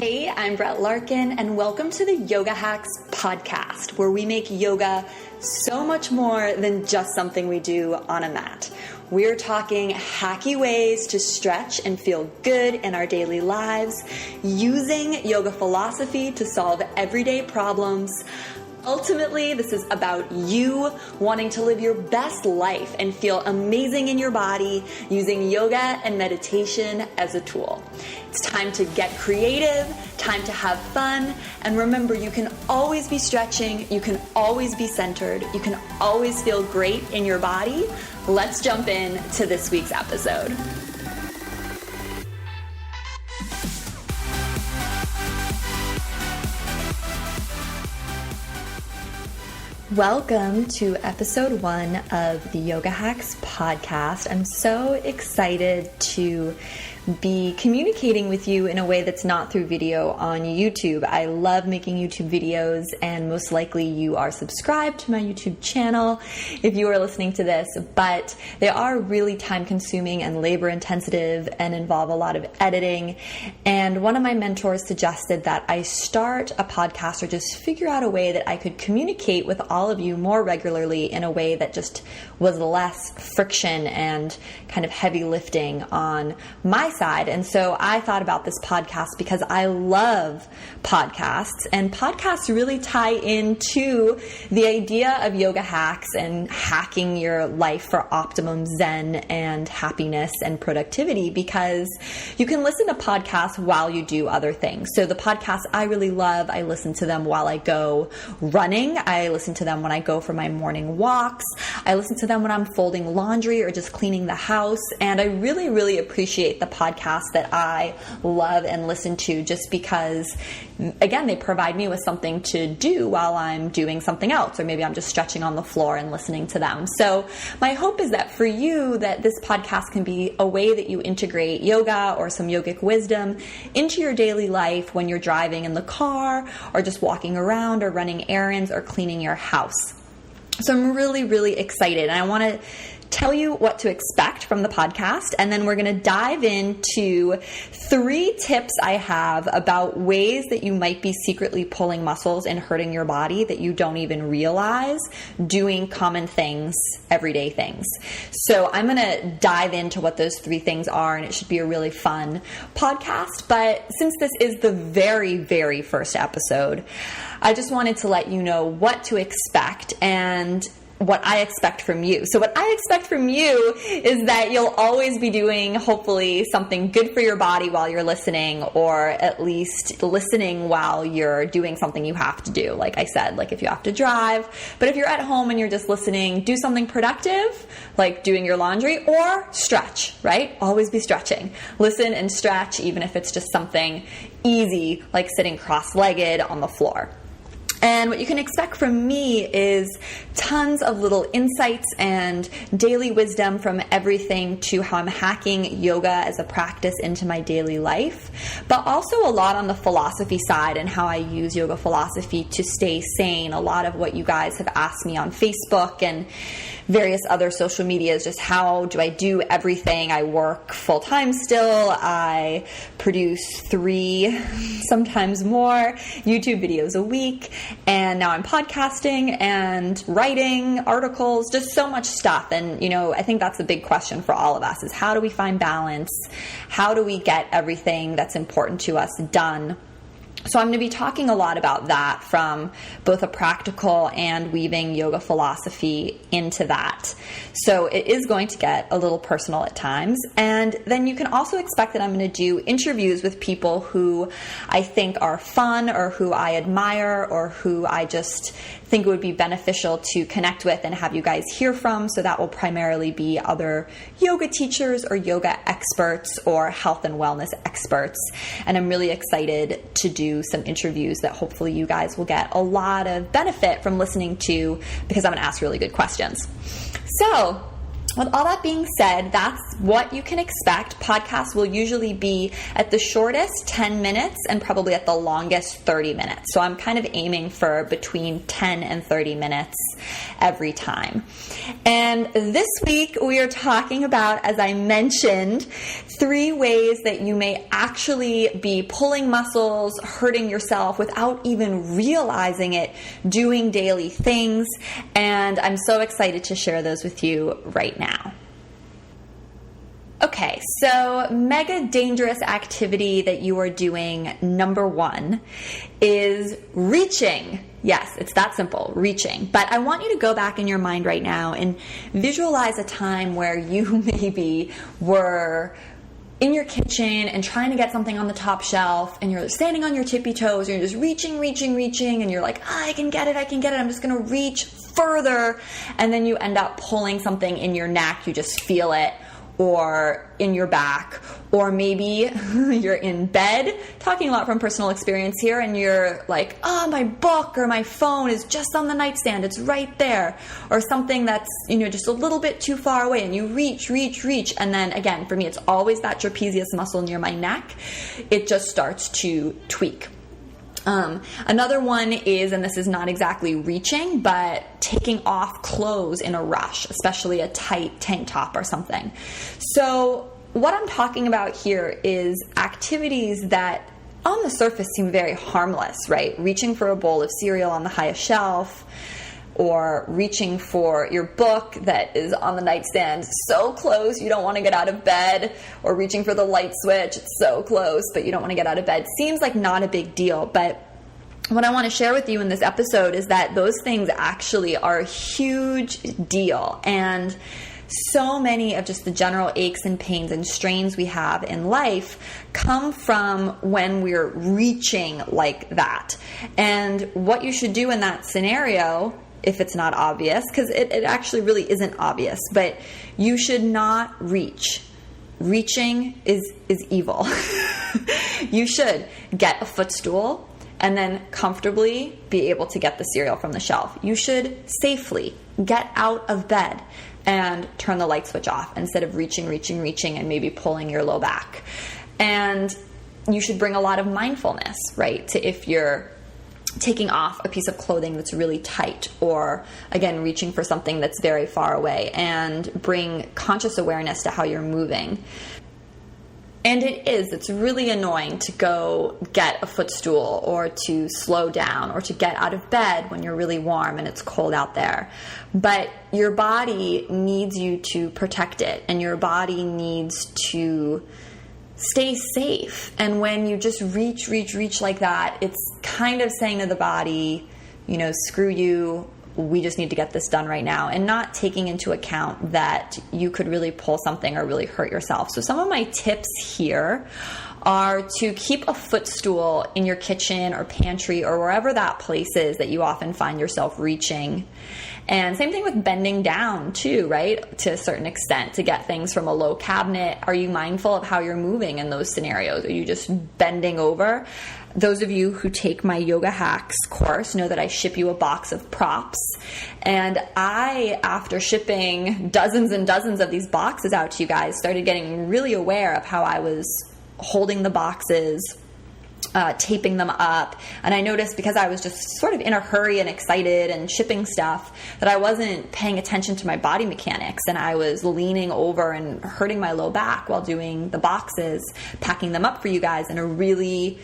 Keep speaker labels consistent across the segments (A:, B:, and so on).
A: Hey, I'm Brett Larkin, and welcome to the Yoga Hacks podcast, where we make yoga so much more than just something we do on a mat. We're talking hacky ways to stretch and feel good in our daily lives, using yoga philosophy to solve everyday problems. Ultimately, this is about you wanting to live your best life and feel amazing in your body using yoga and meditation as a tool. It's time to get creative, time to have fun, and remember, you can always be stretching, you can always be centered, you can always feel great in your body. Let's jump in to this week's episode. Welcome to episode 1 of the Yoga Hacks podcast. I'm so excited to be communicating with you in a way that's not through video on YouTube. I love making YouTube videos, and most likely you are subscribed to my YouTube channel if you are listening to this, but they are really time consuming and labor intensive and involve a lot of editing. And one of my mentors suggested that I start a podcast or just figure out a way that I could communicate with all of you more regularly in a way that just was less friction and kind of heavy lifting on my side. And so I thought about this podcast because I love podcasts, and podcasts really tie into the idea of yoga hacks and hacking your life for optimum zen and happiness and productivity, because you can listen to podcasts while you do other things. So the podcasts I really love, I listen to them while I go running. I listen to them when I go for my morning walks. I listen to them when I'm folding laundry or just cleaning the house. And I really, really appreciate the podcasts that I love and listen to, just because, again, they provide me with something to do while I'm doing something else, or maybe I'm just stretching on the floor and listening to them. So my hope is that for you, that this podcast can be a way that you integrate yoga or some yogic wisdom into your daily life when you're driving in the car or just walking around or running errands or cleaning your house. So I'm really, really excited, and I want to tell you what to expect from the podcast, and then we're going to dive into 3 tips I have about ways that you might be secretly pulling muscles and hurting your body that you don't even realize doing common things, everyday things. So I'm going to dive into what those 3 things are, and it should be a really fun podcast. But since this is the very, very first episode, I just wanted to let you know what to expect and what I expect from you. So what I expect from you is that you'll always be doing, hopefully, something good for your body while you're listening, or at least listening while you're doing something you have to do. Like I said, like if you have to drive, but if you're at home and you're just listening, do something productive, like doing your laundry, or stretch, right? Always be stretching. Listen and stretch, even if it's just something easy, like sitting cross-legged on the floor. And what you can expect from me is tons of little insights and daily wisdom, from everything to how I'm hacking yoga as a practice into my daily life, but also a lot on the philosophy side and how I use yoga philosophy to stay sane. A lot of what you guys have asked me on Facebook and various other social medias, just how do I do everything? I work full-time still. I produce 3, sometimes more, YouTube videos a week. And now I'm podcasting and writing articles, just so much stuff. And, I think that's a big question for all of us, is how do we find balance? How do we get everything that's important to us done? So I'm going to be talking a lot about that, from both a practical and weaving yoga philosophy into that. So it is going to get a little personal at times. And then you can also expect that I'm going to do interviews with people who I think are fun, or who I admire, or who I just think it would be beneficial to connect with and have you guys hear from. So that will primarily be other yoga teachers or yoga experts or health and wellness experts. And I'm really excited to do some interviews that hopefully you guys will get a lot of benefit from listening to, because I'm going to ask really good questions. So with all that being said, that's what you can expect. Podcasts will usually be at the shortest 10 minutes and probably at the longest 30 minutes. So I'm kind of aiming for between 10 and 30 minutes every time. And this week we are talking about, as I mentioned, 3 ways that you may actually be pulling muscles, hurting yourself without even realizing it, doing daily things. And I'm so excited to share those with you right now. Okay, so mega dangerous activity that you are doing, number 1, is reaching. Yes, it's that simple, reaching. But I want you to go back in your mind right now and visualize a time where you maybe were in your kitchen and trying to get something on the top shelf, and you're standing on your tippy toes, and you're just reaching, and you're like, I can get it, I'm just gonna reach further, and then you end up pulling something in your neck, you just feel it, or in your back, or maybe you're in bed, talking a lot from personal experience here, and you're like, oh, my book or my phone is just on the nightstand, it's right there, or something that's, just a little bit too far away, and you reach, and then again, for me, it's always that trapezius muscle near my neck, it just starts to tweak. Another one is, and this is not exactly reaching, but taking off clothes in a rush, especially a tight tank top or something. So what I'm talking about here is activities that on the surface seem very harmless, right? Reaching for a bowl of cereal on the highest shelf, or reaching for your book that is on the nightstand so close you don't want to get out of bed, or reaching for the light switch, it's so close but you don't want to get out of bed. Seems like not a big deal, but what I want to share with you in this episode is that those things actually are a huge deal, and so many of just the general aches and pains and strains we have in life come from when we're reaching like that. And what you should do in that scenario, if it's not obvious, because it actually really isn't obvious, but you should not reach. Reaching is evil. You should get a footstool and then comfortably be able to get the cereal from the shelf. You should safely get out of bed and turn the light switch off instead of reaching and maybe pulling your low back. And you should bring a lot of mindfulness, right, to if you're taking off a piece of clothing that's really tight, or again, reaching for something that's very far away, and bring conscious awareness to how you're moving. And it's really annoying to go get a footstool, or to slow down, or to get out of bed when you're really warm and it's cold out there. But your body needs you to protect it, and your body needs to stay safe. And when you just reach like that, it's kind of saying to the body, screw you, we just need to get this done right now, and not taking into account that you could really pull something or really hurt yourself. So some of my tips here are to keep a footstool in your kitchen or pantry or wherever that place is that you often find yourself reaching. And same thing with bending down too, right? To a certain extent, to get things from a low cabinet. Are you mindful of how you're moving in those scenarios? Are you just bending over? Those of you who take my Yoga Hacks course know that I ship you a box of props. And I, after shipping dozens and dozens of these boxes out to you guys, started getting really aware of how I was holding the boxes, taping them up. And I noticed, because I was just sort of in a hurry and excited and shipping stuff, that I wasn't paying attention to my body mechanics, and I was leaning over and hurting my low back while doing the boxes, packing them up for you guys in a really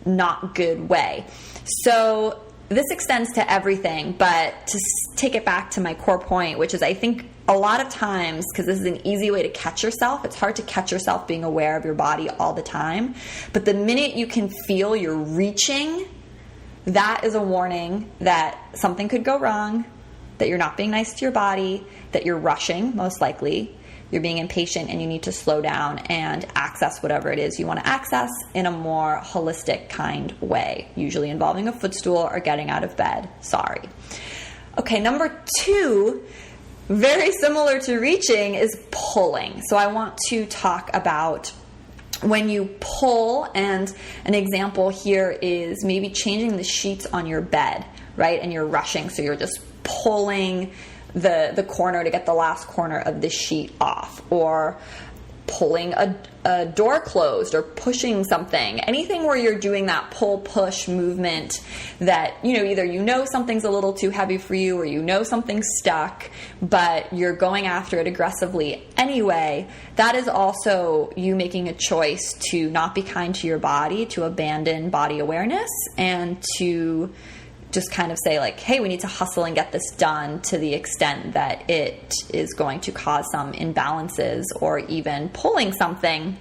A: not good way. So this extends to everything, but to take it back to my core point, which is, I think a lot of times, because this is an easy way to catch yourself, it's hard to catch yourself being aware of your body all the time, but the minute you can feel you're reaching, that is a warning that something could go wrong, that you're not being nice to your body, that you're rushing, most likely, you're being impatient, and you need to slow down and access whatever it is you want to access in a more holistic kind way, usually involving a footstool or getting out of bed. Sorry. Okay, number 2, very similar to reaching, is pulling. So I want to talk about when you pull, and an example here is maybe changing the sheets on your bed, right? And you're rushing, so you're just pulling the corner to get the last corner of the sheet off, or pulling a door closed, or pushing something. Anything where you're doing that pull-push movement that, either something's a little too heavy for you, or something's stuck, but you're going after it aggressively anyway. That is also you making a choice to not be kind to your body, to abandon body awareness, and to just kind of say like, hey, we need to hustle and get this done, to the extent that it is going to cause some imbalances, or even pulling something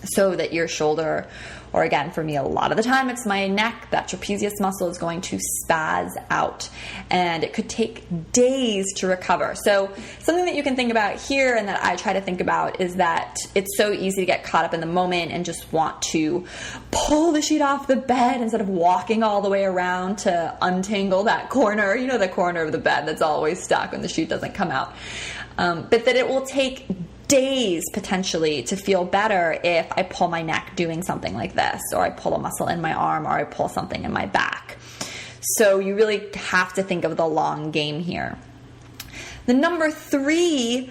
A: so that your shoulder, or again, for me, a lot of the time, it's my neck, that trapezius muscle is going to spaz out, and it could take days to recover. So something that you can think about here, and that I try to think about, is that it's so easy to get caught up in the moment and just want to pull the sheet off the bed instead of walking all the way around to untangle that corner, the corner of the bed that's always stuck when the sheet doesn't come out. But that it will take days potentially to feel better if I pull my neck doing something like this, or I pull a muscle in my arm, or I pull something in my back. So you really have to think of the long game here. The number 3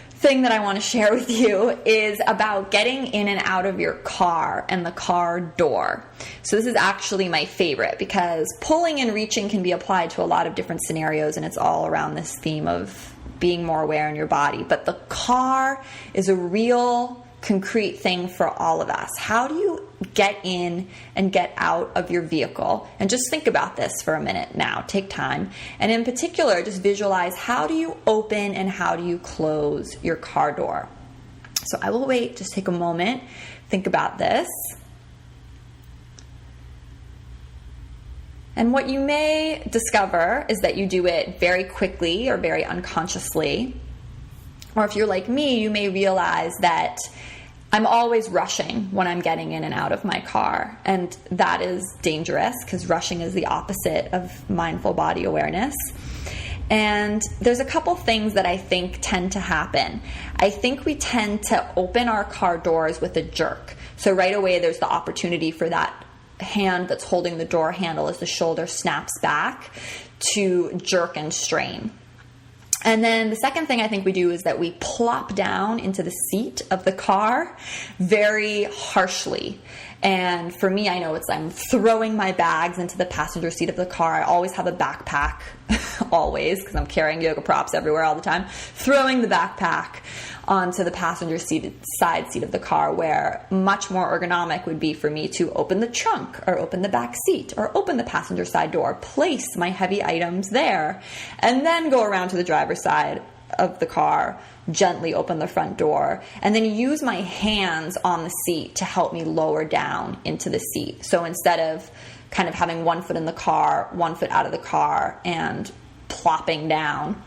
A: thing that I want to share with you is about getting in and out of your car and the car door. So this is actually my favorite, because pulling and reaching can be applied to a lot of different scenarios, and it's all around this theme of being more aware in your body. But the car is a real concrete thing for all of us. How do you get in and get out of your vehicle? And just think about this for a minute now. Take time. And in particular, just visualize, how do you open and how do you close your car door? So I will wait. Just take a moment. Think about this. And what you may discover is that you do it very quickly or very unconsciously. Or if you're like me, you may realize that I'm always rushing when I'm getting in and out of my car. And that is dangerous, because rushing is the opposite of mindful body awareness. And there's a couple things that I think tend to happen. I think we tend to open our car doors with a jerk. So right away, there's the opportunity for that hand that's holding the door handle, as the shoulder snaps back, to jerk and strain. And then the second thing I think we do is that we plop down into the seat of the car very harshly. And for me, I know I'm throwing my bags into the passenger seat of the car. I always have a backpack, always, because I'm carrying yoga props everywhere all the time. Throwing the backpack onto the passenger side seat of the car, where much more ergonomic would be for me to open the trunk, or open the back seat, or open the passenger side door, place my heavy items there, and then go around to the driver's side of the car, gently open the front door, and then use my hands on the seat to help me lower down into the seat. So instead of kind of having one foot in the car, one foot out of the car, and plopping down,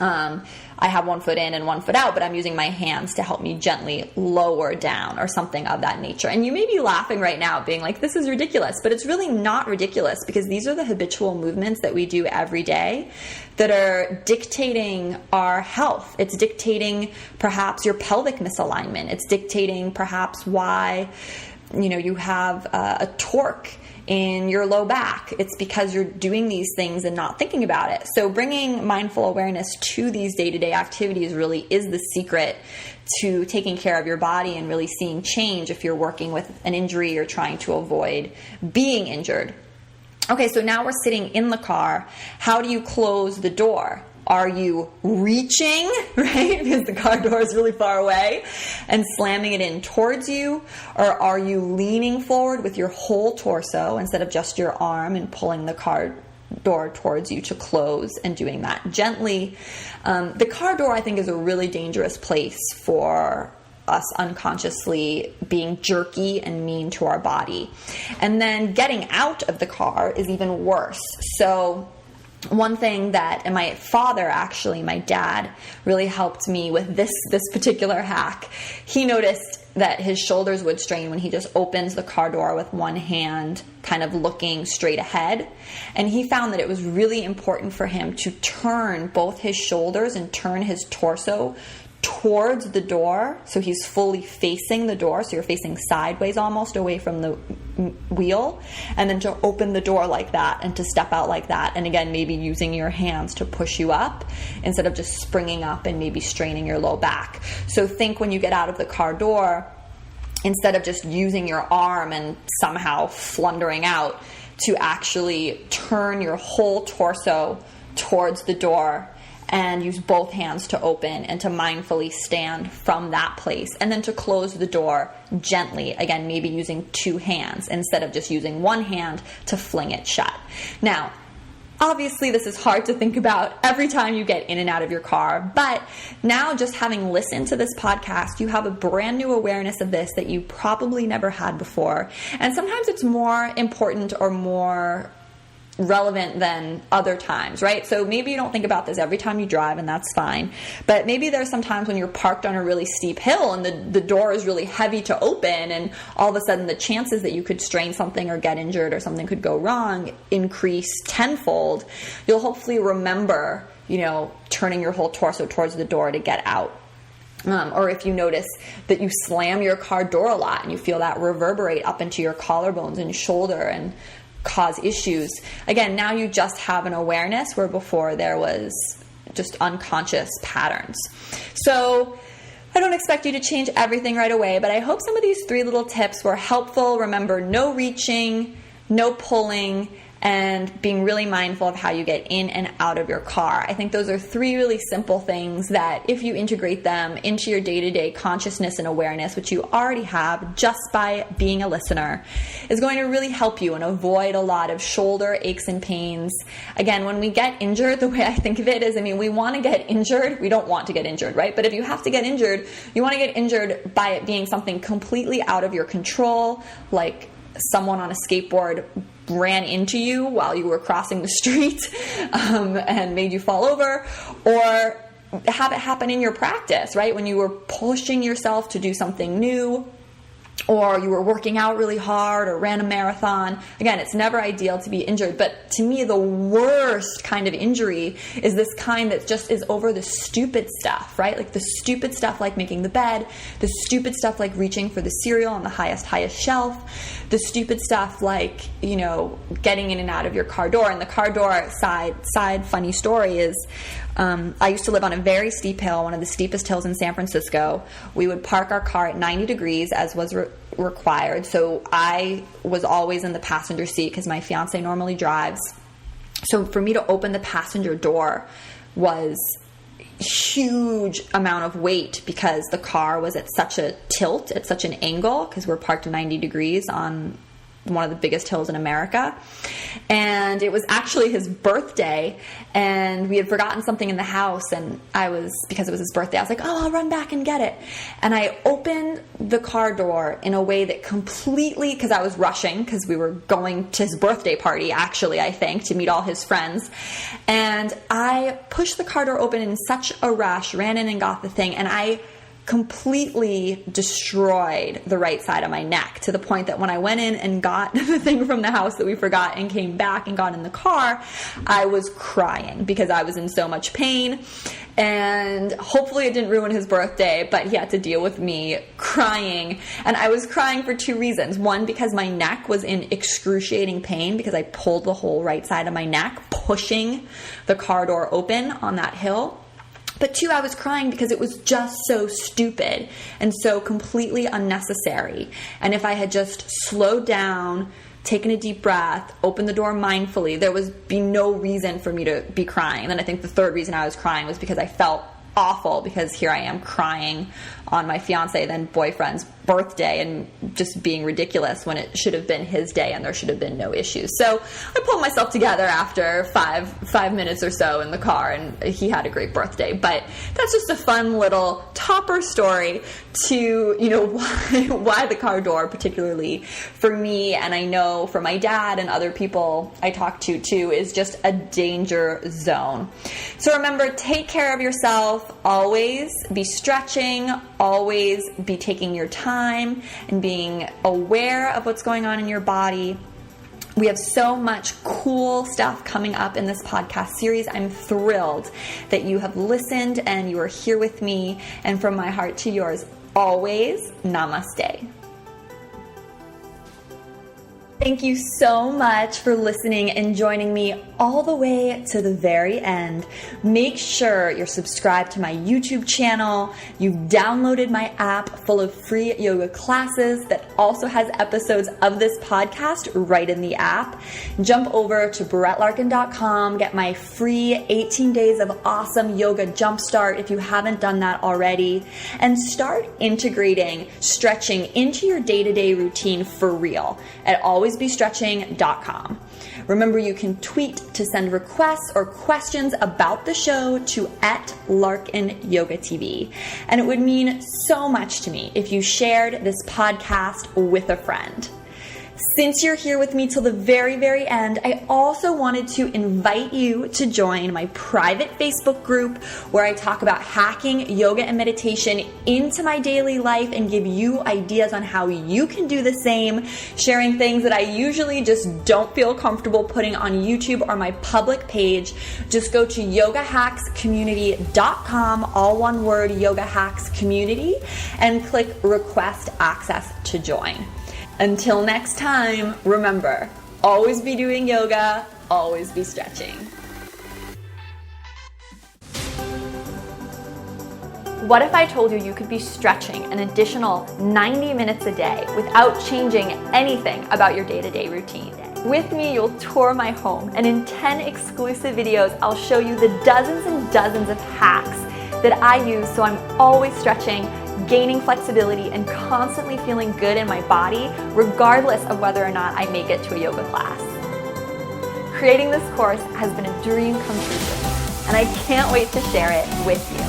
A: I have one foot in and one foot out, but I'm using my hands to help me gently lower down, or something of that nature. And you may be laughing right now, being like, this is ridiculous, but it's really not ridiculous, because these are the habitual movements that we do every day that are dictating our health. It's dictating perhaps your pelvic misalignment. It's dictating perhaps why, you have a torque in your low back. It's because you're doing these things and not thinking about it. So bringing mindful awareness to these day-to-day activities really is the secret to taking care of your body and really seeing change if you're working with an injury or trying to avoid being injured. Okay, so now we're sitting in the car. How do you close the door? Are you reaching, right, because the car door is really far away, and slamming it in towards you? Or are you leaning forward with your whole torso instead of just your arm and pulling the car door towards you to close, and doing that gently? The car door, I think, is a really dangerous place for us unconsciously being jerky and mean to our body. And then getting out of the car is even worse. So one thing that, and my father, actually, my dad, really helped me with this particular hack. He noticed that his shoulders would strain when he just opens the car door with one hand kind of looking straight ahead. And he found that it was really important for him to turn both his shoulders and turn his torso towards the door, so he's fully facing the door, so you're facing sideways almost away from the wheel, and then to open the door like that and to step out like that, and again maybe using your hands to push you up instead of just springing up and maybe straining your low back. So think when you get out of the car door, instead of just using your arm and somehow flundering out, to actually turn your whole torso towards the door and use both hands to open and to mindfully stand from that place, and then to close the door gently, again maybe using two hands instead of just using one hand to fling it shut. Now obviously this is hard to think about every time you get in and out of your car, but now just having listened to this podcast, you have a brand new awareness of this that you probably never had before. And sometimes it's more important or more relevant than other times, right? So maybe you don't think about this every time you drive, and that's fine. But maybe there's some times when you're parked on a really steep hill and the door is really heavy to open, and all of a sudden the chances that you could strain something or get injured or something could go wrong increase tenfold. You'll hopefully remember, turning your whole torso towards the door to get out. Or if you notice that you slam your car door a lot and you feel that reverberate up into your collarbones and shoulder and cause issues. Again, now you just have an awareness where before there was just unconscious patterns. So I don't expect you to change everything right away, but I hope some of these 3 little tips were helpful. Remember, no reaching, no pulling, and being really mindful of how you get in and out of your car. I think those are 3 really simple things that if you integrate them into your day-to-day consciousness and awareness, which you already have just by being a listener, is going to really help you and avoid a lot of shoulder aches and pains. Again, when we get injured, the way I think of it is, we want to get injured. We don't want to get injured, right? But if you have to get injured, you want to get injured by it being something completely out of your control, like someone on a skateboard ran into you while you were crossing the street and made you fall over, or have it happen in your practice, right? When you were pushing yourself to do something new, or you were working out really hard or ran a marathon. Again, it's never ideal to be injured, but to me, the worst kind of injury is this kind that just is over the stupid stuff, right? Like the stupid stuff like making the bed, the stupid stuff like reaching for the cereal on the highest shelf, the stupid stuff like, getting in and out of your car door. And the car door side funny story is, I used to live on a very steep hill, one of the steepest hills in San Francisco. We would park our car at 90 degrees as was required. So I was always in the passenger seat because my fiance normally drives. So for me to open the passenger door was huge amount of weight because the car was at such a tilt, at such an angle, because we're parked 90 degrees on one of the biggest hills in America. And it was actually his birthday, and we had forgotten something in the house, and because it was his birthday, I was like, oh, I'll run back and get it. And I opened the car door in a way that completely, because I was rushing, because we were going to his birthday party, actually, I think, to meet all his friends. And I pushed the car door open in such a rush, ran in and got the thing, and I completely destroyed the right side of my neck, to the point that when I went in and got the thing from the house that we forgot and came back and got in the car, I was crying because I was in so much pain. And hopefully it didn't ruin his birthday, but he had to deal with me crying. And I was crying for 2 reasons. One, because my neck was in excruciating pain because I pulled the whole right side of my neck, pushing the car door open on that hill. But 2, I was crying because it was just so stupid and so completely unnecessary. And if I had just slowed down, taken a deep breath, opened the door mindfully, there would be no reason for me to be crying. And then I think the 3rd reason I was crying was because I felt awful, because here I am crying on my fiance, then boyfriend's birthday, and just being ridiculous when it should have been his day and there should have been no issues. So I pulled myself together after five minutes or so in the car, and he had a great birthday. But that's just a fun little topper story to, why the car door, particularly for me, and I know for my dad and other people I talk to too, is just a danger zone. So remember, take care of yourself. Always be stretching, always be taking your time and being aware of what's going on in your body. We have so much cool stuff coming up in this podcast series. I'm thrilled that you have listened and you are here with me. And from my heart to yours, always, namaste. Thank you so much for listening and joining me all the way to the very end. Make sure you're subscribed to my YouTube channel. You've downloaded my app full of free yoga classes that also has episodes of this podcast right in the app. Jump over to BaretteLarkin.com, get my free 18 days of awesome yoga jumpstart if you haven't done that already, and start integrating stretching into your day-to-day routine for real at alwaysbestretching.com. Remember, you can tweet to send requests or questions about the show to @LarkinYogaTV. And it would mean so much to me if you shared this podcast with a friend. Since you're here with me till the very, very end, I also wanted to invite you to join my private Facebook group where I talk about hacking yoga and meditation into my daily life and give you ideas on how you can do the same, sharing things that I usually just don't feel comfortable putting on YouTube or my public page. Just go to yogahackscommunity.com, all one word, Yoga Hacks Community, and click Request Access to join. Until next time, remember, always be doing yoga, always be stretching. What if I told you you could be stretching an additional 90 minutes a day without changing anything about your day-to-day routine? With me, you'll tour my home, and in 10 exclusive videos, I'll show you the dozens and dozens of hacks that I use so I'm always stretching, gaining flexibility, and constantly feeling good in my body, regardless of whether or not I make it to a yoga class. Creating this course has been a dream come true for me, and I can't wait to share it with you.